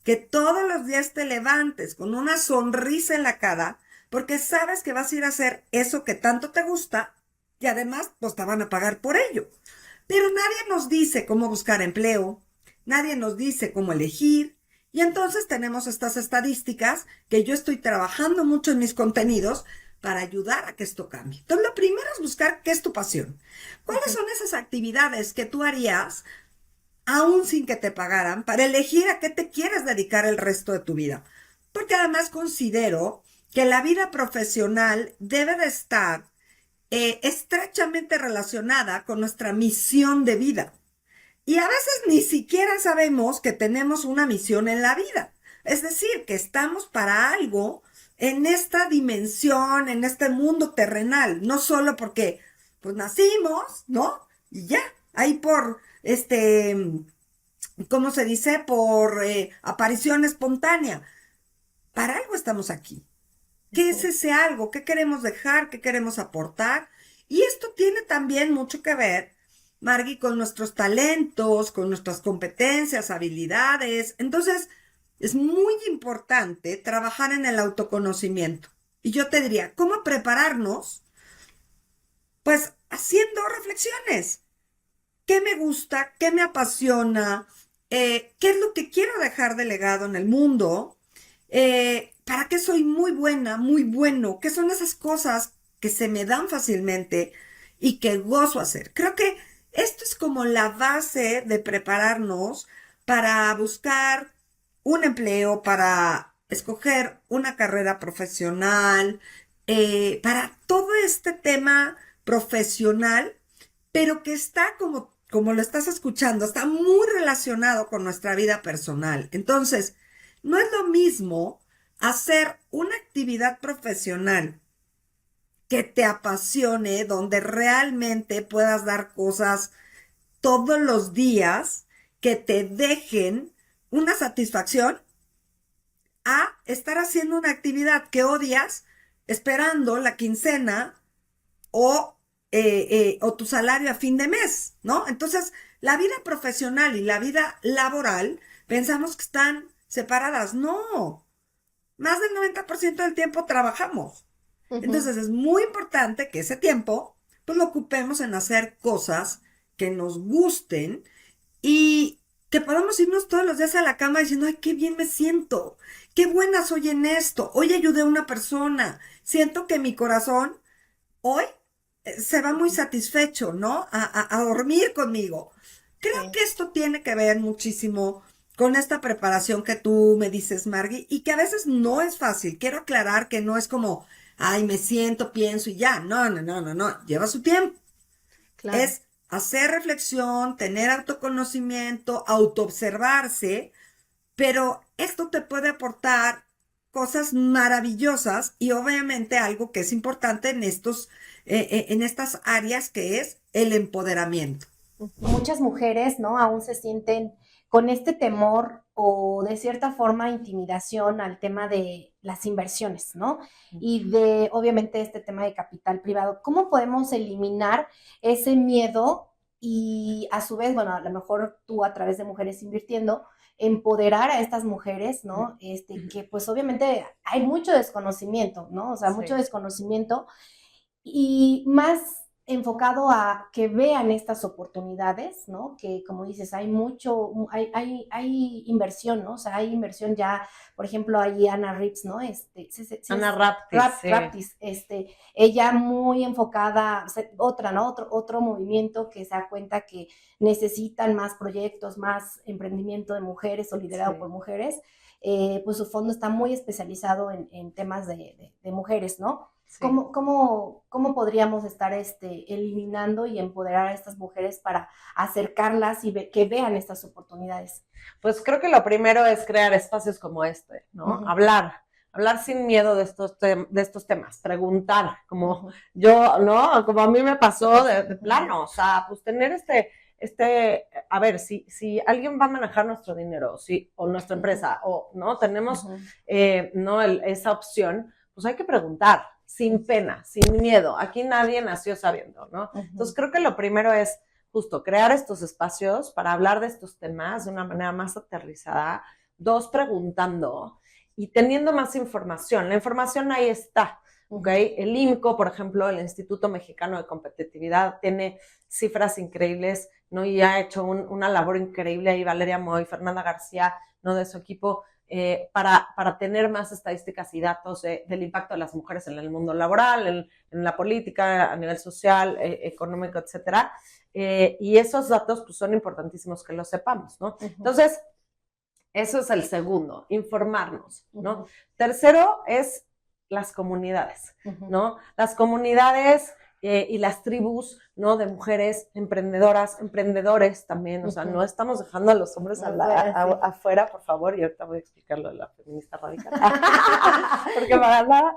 Que todos los días te levantes con una sonrisa en la cara, porque sabes que vas a ir a hacer eso que tanto te gusta y además pues te van a pagar por ello. Pero nadie nos dice cómo buscar empleo, nadie nos dice cómo elegir, y entonces tenemos estas estadísticas que yo estoy trabajando mucho en mis contenidos para ayudar a que esto cambie. Entonces, lo primero es buscar qué es tu pasión. ¿Cuáles son esas actividades que tú harías aún sin que te pagaran para elegir a qué te quieres dedicar el resto de tu vida? Porque además considero que la vida profesional debe de estar estrechamente relacionada con nuestra misión de vida. Y a veces ni siquiera sabemos que tenemos una misión en la vida. Es decir, que estamos para algo en esta dimensión, en este mundo terrenal, no solo porque pues nacimos, ¿no? Y ya, ahí por ¿cómo se dice? Por aparición espontánea. Para algo estamos aquí. ¿Qué es ese algo? ¿Qué queremos dejar? ¿Qué queremos aportar? Y esto tiene también mucho que ver, Margui, con nuestros talentos, con nuestras competencias, habilidades. Entonces, es muy importante trabajar en el autoconocimiento. Y yo te diría, ¿cómo prepararnos? Pues haciendo reflexiones. ¿Qué me gusta? ¿Qué me apasiona? ¿Qué es lo que quiero dejar de legado en el mundo? ¿Para qué soy muy buena, muy bueno? ¿Qué son esas cosas que se me dan fácilmente y que gozo hacer? Creo que esto es como la base de prepararnos para buscar un empleo, para escoger una carrera profesional, para todo este tema profesional, pero que está como lo estás escuchando, está muy relacionado con nuestra vida personal. Entonces, no es lo mismo hacer una actividad profesional que te apasione, donde realmente puedas dar cosas todos los días que te dejen una satisfacción, a estar haciendo una actividad que odias, esperando la quincena o tu salario a fin de mes, ¿no? Entonces, la vida profesional y la vida laboral, pensamos que están separadas. No, más del 90% del tiempo trabajamos. Entonces, es muy importante que ese tiempo, pues, lo ocupemos en hacer cosas que nos gusten y que podamos irnos todos los días a la cama diciendo, ay, qué bien me siento, qué buena soy en esto, hoy ayudé a una persona, siento que mi corazón hoy se va muy satisfecho, ¿no? A dormir conmigo. Creo que esto tiene que ver muchísimo con esta preparación que tú me dices, Margui, y que a veces no es fácil. Quiero aclarar que no es como, ay, me siento, pienso y ya. No. Lleva su tiempo. Claro. Es hacer reflexión, tener autoconocimiento, autoobservarse, pero esto te puede aportar cosas maravillosas y obviamente algo que es importante en estas áreas, que es el empoderamiento. Muchas mujeres, ¿no? Aún se sienten con este temor o de cierta forma intimidación al tema de las inversiones, ¿no? Y de, obviamente, este tema de capital privado. ¿Cómo podemos eliminar ese miedo y a su vez, bueno, a lo mejor tú a través de Mujeres Invirtiendo, empoderar a estas mujeres, ¿no? Que pues obviamente hay mucho desconocimiento, ¿no? O sea, mucho desconocimiento y más enfocado a que vean estas oportunidades, ¿no? Que como dices, hay hay inversión, ¿no? O sea, hay inversión ya, por ejemplo, ahí Ana Rips, ¿no? Ana Raptis, ella muy enfocada, otra, ¿no? Otro movimiento que se da cuenta que necesitan más proyectos, más emprendimiento de mujeres o liderado por mujeres. pues su fondo está muy especializado en temas de mujeres, ¿no? Sí. ¿Cómo podríamos estar eliminando y empoderar a estas mujeres para acercarlas y que vean estas oportunidades? Pues creo que lo primero es crear espacios como este, ¿no? Hablar sin miedo de estos temas, preguntar, como yo, ¿no? Como a mí me pasó de plano, o sea, pues tener a ver, si alguien va a manejar nuestro dinero, o nuestra empresa, o no tenemos esa opción, pues hay que preguntar, sin pena, sin miedo. Aquí nadie nació sabiendo, ¿no? Entonces creo que lo primero es justo crear estos espacios para hablar de estos temas de una manera más aterrizada. 2, preguntando y teniendo más información. La información ahí está, ¿ok? El IMCO, por ejemplo, el Instituto Mexicano de Competitividad, tiene cifras increíbles, ¿no? Y ha hecho una labor increíble ahí Valeria Moy, Fernanda García, ¿no? De su equipo, para tener más estadísticas y datos del impacto de las mujeres en el mundo laboral, en la política, a nivel social, económico, etcétera. Y esos datos pues, son importantísimos que los sepamos, ¿no? Entonces, eso es el segundo, informarnos, ¿no? Tercero es las comunidades, ¿no? Las comunidades y las tribus, ¿no? De mujeres emprendedoras, emprendedores también, o sea, no estamos dejando a los hombres afuera, por favor, y ahorita voy a explicar lo de la feminista radical. Porque para nada.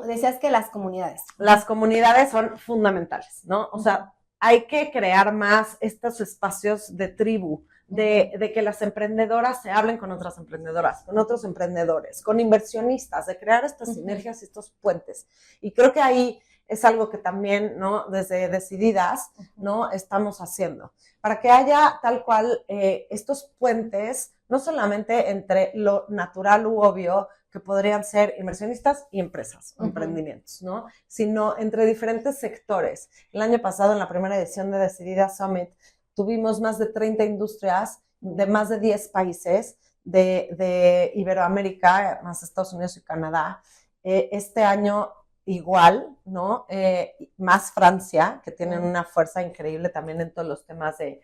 Decías que las comunidades. Las comunidades son fundamentales, ¿no? O sea, hay que crear más estos espacios de tribu, de que las emprendedoras se hablen con otras emprendedoras, con otros emprendedores, con inversionistas, de crear estas sinergias y estos puentes. Y creo que ahí es algo que también, ¿no? Desde Decididas, ¿no? Estamos haciendo. Para que haya tal cual estos puentes, no solamente entre lo natural u obvio, que podrían ser inversionistas y empresas, emprendimientos, ¿no? Sino entre diferentes sectores. El año pasado, en la primera edición de Decididas Summit, tuvimos más de 30 industrias de más de 10 países de Iberoamérica, más Estados Unidos y Canadá. Este año igual, ¿no? Más Francia, que tienen una fuerza increíble también en todos los temas de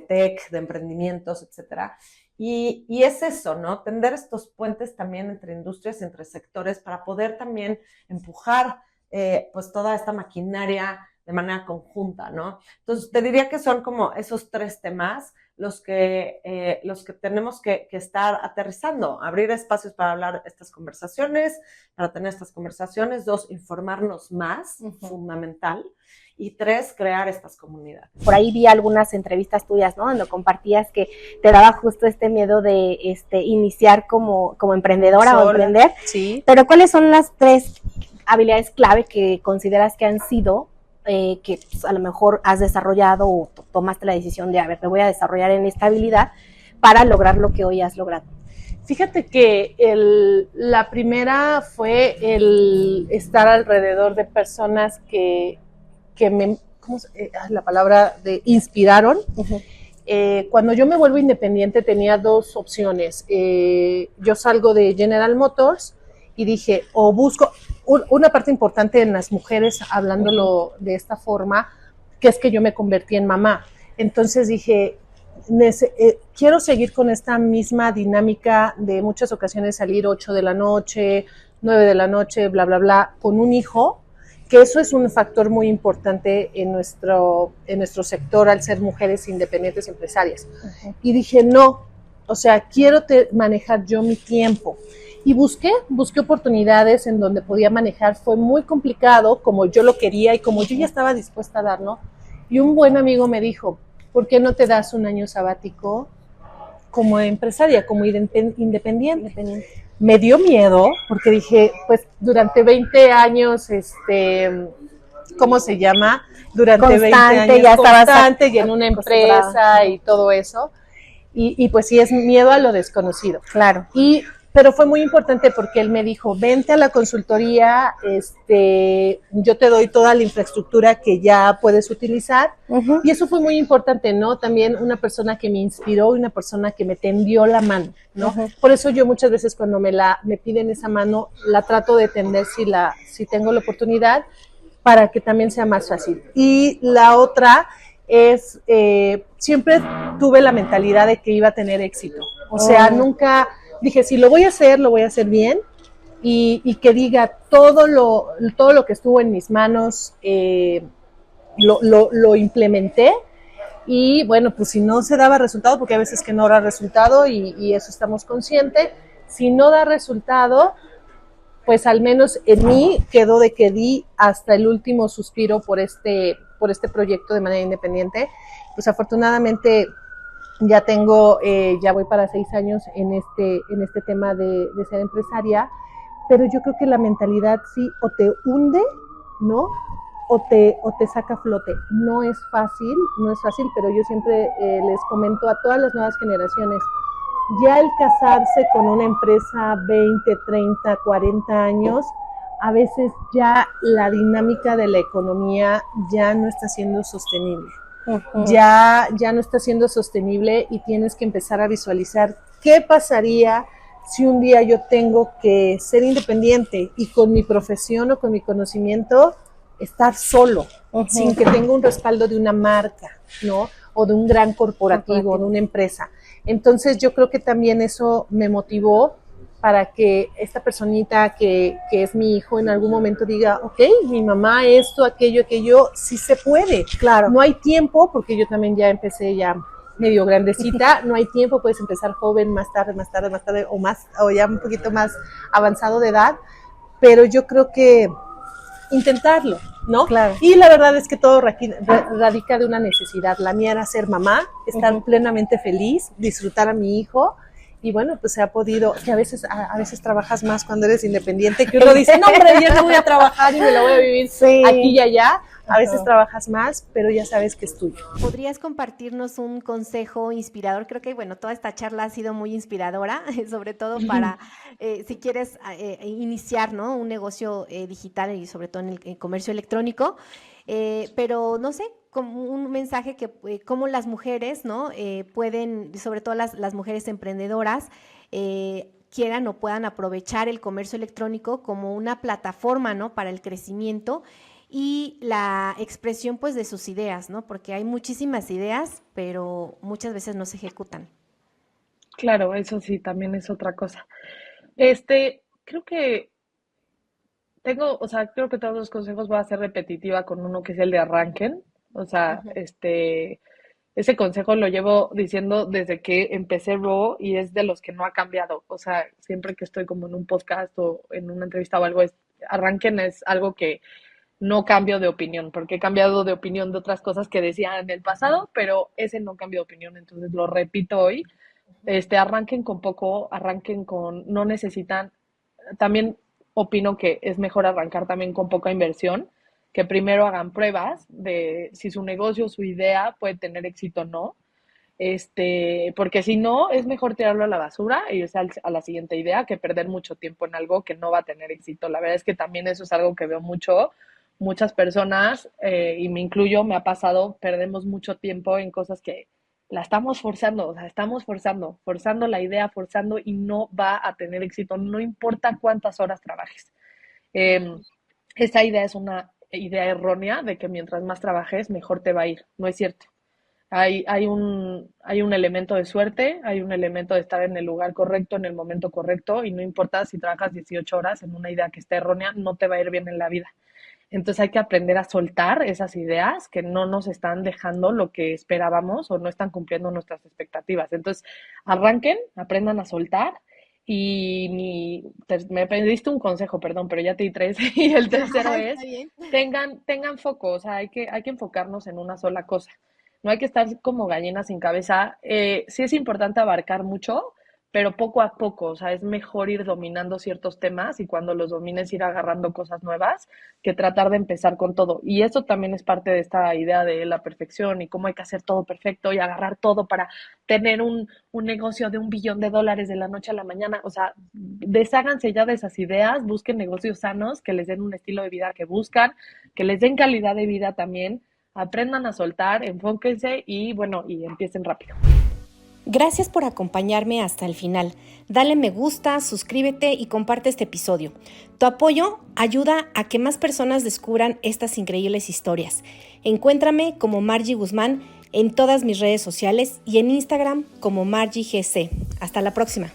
tech, de emprendimientos, etcétera. Y es eso, ¿no? Tender estos puentes también entre industrias y entre sectores para poder también empujar pues toda esta maquinaria de manera conjunta, ¿no? Entonces, te diría que son como esos 3 temas los que tenemos que estar aterrizando, abrir espacios para hablar estas conversaciones, para tener estas conversaciones. 2, informarnos más, fundamental. Y 3, crear estas comunidades. Por ahí vi algunas entrevistas tuyas, ¿no? Donde compartías que te daba justo este miedo de iniciar como emprendedora o emprender. Sí. Pero ¿cuáles son las 3 habilidades clave que consideras que han sido que pues, a lo mejor has desarrollado o tomaste la decisión de, a ver, me voy a desarrollar en esta habilidad para lograr lo que hoy has logrado? Fíjate que la primera fue el estar alrededor de personas que me, la palabra de inspiraron. Cuando yo me vuelvo independiente tenía 2 opciones. Yo salgo de General Motors y dije, o busco una parte importante en las mujeres, hablándolo de esta forma, que es que yo me convertí en mamá. Entonces dije, quiero seguir con esta misma dinámica de muchas ocasiones salir 8 de la noche, 9 de la noche, bla, bla, bla, con un hijo, que eso es un factor muy importante en nuestro sector al ser mujeres independientes empresarias. Y dije, no, o sea, quiero manejar yo mi tiempo. Y busqué oportunidades en donde podía manejar. Fue muy complicado, como yo lo quería y como yo ya estaba dispuesta a darlo. Y un buen amigo me dijo, ¿por qué no te das un año sabático como empresaria, como independiente? Me dio miedo porque dije, pues durante 20 años, ¿cómo se llama? Durante Constante, 20 años ya constante y en una empresa y todo eso. Y pues sí, es miedo a lo desconocido. Claro. Pero fue muy importante porque él me dijo, vente a la consultoría, yo te doy toda la infraestructura que ya puedes utilizar. Y eso fue muy importante, ¿no? También una persona que me inspiró y una persona que me tendió la mano, ¿no? Por eso yo muchas veces cuando me piden esa mano, la trato de tender si tengo la oportunidad, para que también sea más fácil. Y la otra es, siempre tuve la mentalidad de que iba a tener éxito. O sea, nunca dije, si lo voy a hacer bien y que diga todo lo que estuvo en mis manos, lo implementé. Y bueno, pues si no se daba resultado, porque a veces que no da resultado y eso estamos conscientes, si no da resultado, pues al menos en mí quedó de que di hasta el último suspiro por este proyecto de manera independiente. Pues afortunadamente ya ya voy para 6 años en este tema de ser empresaria, pero yo creo que la mentalidad sí o te hunde, ¿no? O te saca a flote. No es fácil, pero yo siempre les comento a todas las nuevas generaciones, ya el casarse con una empresa 20, 30, 40 años, a veces ya la dinámica de la economía ya no está siendo sostenible. Ya no está siendo sostenible y tienes que empezar a visualizar qué pasaría si un día yo tengo que ser independiente y con mi profesión o con mi conocimiento estar solo, sin que tenga un respaldo de una marca, ¿no? O de un gran corporativo, de una empresa. Entonces yo creo que también eso me motivó para que esta personita que es mi hijo en algún momento diga, ok, mi mamá esto, aquello, sí se puede. Claro. No hay tiempo, porque yo también ya empecé ya medio grandecita, no hay tiempo, puedes empezar joven, más tarde, o ya un poquito más avanzado de edad, pero yo creo que intentarlo, ¿no? Claro. Y la verdad es que todo radica de una necesidad. La mía era ser mamá, estar plenamente feliz, disfrutar a mi hijo, y bueno, pues se ha podido, que a veces trabajas más cuando eres independiente, que uno dice, no hombre, yo no voy a trabajar y me lo voy a vivir aquí y allá. A veces trabajas más, pero ya sabes que es tuyo. ¿Podrías compartirnos un consejo inspirador? Creo que, bueno, toda esta charla ha sido muy inspiradora, sobre todo para, si quieres iniciar, ¿no? Un negocio digital y sobre todo en el comercio electrónico, pero no sé, como un mensaje que cómo las mujeres, ¿no? Pueden, sobre todo las mujeres emprendedoras, quieran o puedan aprovechar el comercio electrónico como una plataforma, ¿no? Para el crecimiento y la expresión, pues, de sus ideas, ¿no? Porque hay muchísimas ideas, pero muchas veces no se ejecutan. Claro, eso sí, también es otra cosa. Creo que creo que todos los consejos voy a ser repetitiva con uno que es el de arranquen. O sea, ese consejo lo llevo diciendo desde que empecé Raw y es de los que no ha cambiado. O sea, siempre que estoy como en un podcast o en una entrevista o algo, arranquen es algo que no cambio de opinión, porque he cambiado de opinión de otras cosas que decía en el pasado, pero ese no cambio de opinión, entonces lo repito hoy. Arranquen con poco, no necesitan, también opino que es mejor arrancar también con poca inversión, que primero hagan pruebas de si su negocio, su idea puede tener éxito o no, porque si no, es mejor tirarlo a la basura e irse a la siguiente idea que perder mucho tiempo en algo que no va a tener éxito. La verdad es que también eso es algo que veo muchas personas, y me incluyo, me ha pasado, perdemos mucho tiempo en cosas que la estamos forzando, o sea, estamos forzando la idea, forzando y no va a tener éxito, no importa cuántas horas trabajes. Esta idea es una idea errónea de que mientras más trabajes, mejor te va a ir. No es cierto. Hay un elemento de suerte, hay un elemento de estar en el lugar correcto, en el momento correcto, y no importa si trabajas 18 horas en una idea que está errónea, no te va a ir bien en la vida. Entonces hay que aprender a soltar esas ideas que no nos están dejando lo que esperábamos o no están cumpliendo nuestras expectativas. Entonces arranquen, aprendan a soltar me pediste un consejo, perdón, pero ya te di 3 y el tercero es tengan foco, o sea, hay que enfocarnos en una sola cosa. No hay que estar como gallina sin cabeza. Sí es importante abarcar mucho, pero poco a poco, o sea, es mejor ir dominando ciertos temas y cuando los domines ir agarrando cosas nuevas que tratar de empezar con todo. Y eso también es parte de esta idea de la perfección y cómo hay que hacer todo perfecto y agarrar todo para tener un negocio de $1 billón de la noche a la mañana. O sea, desháganse ya de esas ideas, busquen negocios sanos que les den un estilo de vida que buscan, que les den calidad de vida también, aprendan a soltar, enfóquense y empiecen rápido. Gracias por acompañarme hasta el final. Dale me gusta, suscríbete y comparte este episodio. Tu apoyo ayuda a que más personas descubran estas increíbles historias. Encuéntrame como Margie Guzmán en todas mis redes sociales y en Instagram como MargieGC. Hasta la próxima.